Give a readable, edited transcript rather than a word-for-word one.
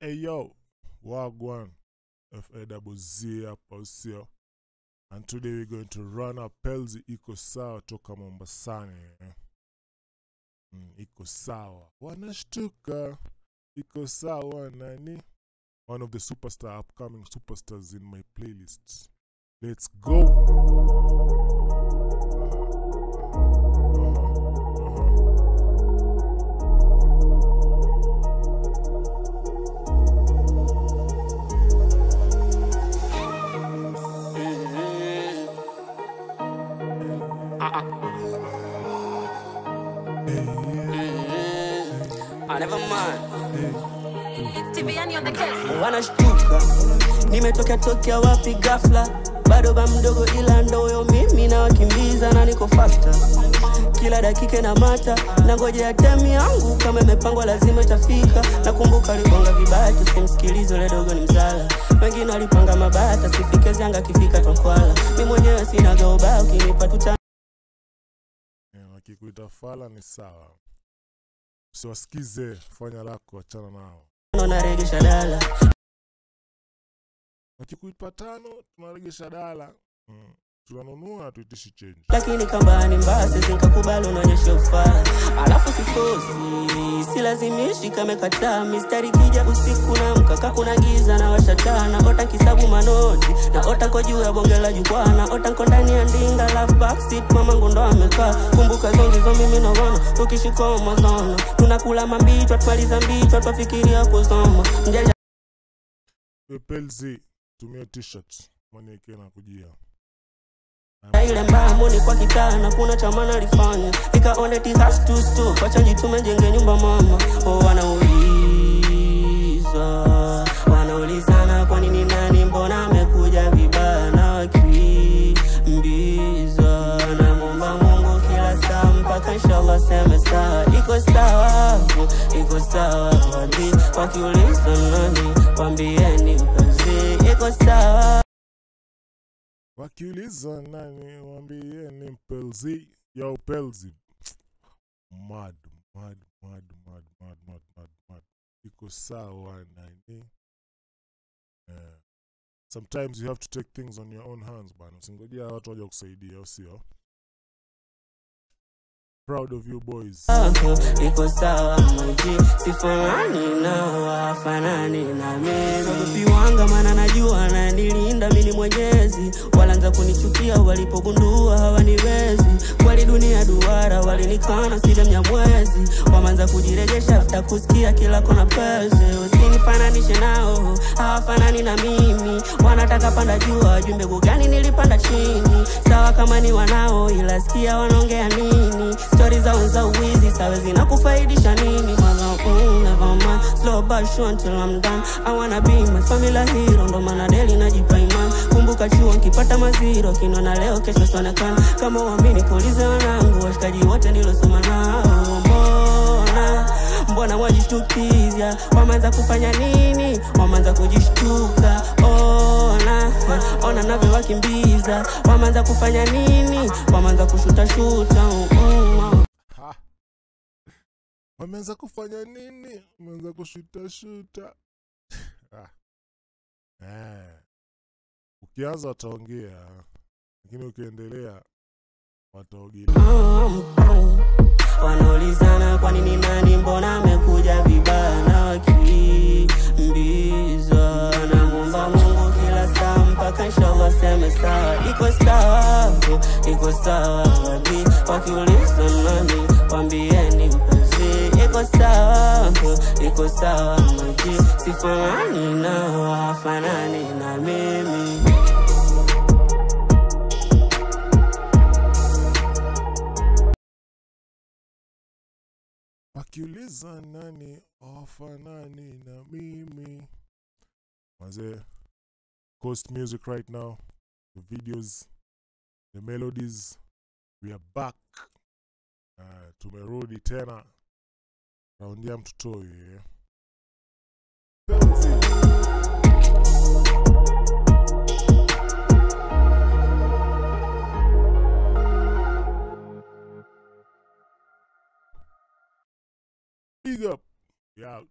Hey yo, Wagwan, FAWZ hapa usio. And today we're going to run up Pelzi iko sawa toka Mombasani. Iko sawa. Wanashtuka. Iko sawa nani? One of the upcoming superstars in my playlists. Let's go. Never mind. Tibiani on the case. Wanashtuka, nimetokea wapi ghafla, bado ba mdogo ila ndoyo mimi na wakimbiza na niko faster. Kila dakika na mata, na ngojea time yangu kama imepangwa lazima itafika. Nakumbuka aligonga vibaya tusimsikilize yule dogo ni mzala. Wengine walipanga mabata sifike zanga kifika twakwala. Mimi mwenyewe sina gaoba ukinipa tuta. Wakikuita fala ni sawa. Usiwasikize, fanya lako, achana nao. Naregesha dala. Wakikuita tano, tunaregesha dala. Tunanunua tuitishi change. Lakini kamba ni mbaya sisi nikakubali unaonyesha ufala. Alafu sifosi, silazimishi kama kataa. Mistari kija usiku na mkaka kuna giza na washataa. Na ota kisabu manoti, na ota kwa juu ya bonge la jukwaa. Na ota nko ndani ya ndinga love backseat mamangu ndo amekaa. Kumbuka zongizo mimi na wana, tukishika mazona. Tunakula mambichwa, twaliza mbichwa, twafikiria kusoma. Mjanja Pelzi, tumia t-shirt, mwani ikena kujia. ile mbamu ni kwa kitana kuna chamana alifanya nikaone has to stop acha jitume jenge nyumba mama. Oh wanaulizana kwa nini nani mbona amekuja vibaya na wakimbiza. Na muomba Mungu kila saa mpaka inshallah sema sawa. Iko sawa hadi wakiuliza nani waambieni mpenzi iko sawa. Wakiuliza nani waambieni Pelzi. Yo Pelzi, mad. Iko sawa nani. Sometimes you have to take things on your own hands bana. Usingojea watu waje kusaidia, usio. Proud of you boys. Iko sawa mji sifanani na wafanani na mimi. Sababu wanga maana najua na nilinda mimi mwenyezi. Walaanza kunichukia walipogundua hawaniwezi. Kweli dunia duara walinikana sile mnyamwezi. Wamanza kujirejesha after kusikia kila kona peze. Usinifananishe nao hawafanani na mimi. Wanataka panda juu jumbe gani nilipanda chini. Sawa kama ni wanao ila sikia wanaongea nini. Stories za uwizi sawa zinakufaidisha nini. Never mind. Slow but sure until I'm done. I wanna be my family hero. Ndo maana daily najipa imani. Kumbuka chuo nkipata maziro kinona leo kesho sonekana. Kama uamini kaulize wanangu washikaji wote nilosoma nao. Mbona wajishtukizia? Wamanza kufanya nini? Wamanza kujishtuka. Ona navyo wakimbiza. Wamanza kufanya nini? Wamanza kushuta. Wameanza kufanya nini? Wameanza kushuta. Ukianza wataongea, lakini ukiendelea wataogea. Wanaulizana kwa nini nani mbona amekuja vibaya na wakimbiza. Na muomba Mungu kila saa mpaka inshallah sema sawa. Iko sawa hadi wakiuliza nani waambieni mpenzi iko sawa mji sifanani na wafanani na mimi. Wakiuliza nani wafanani na mimi. Manze, Coast music right now. The videos, the melodies. We are back. Tumerudi tena. Raundia mtutoi. Big up. Yeah.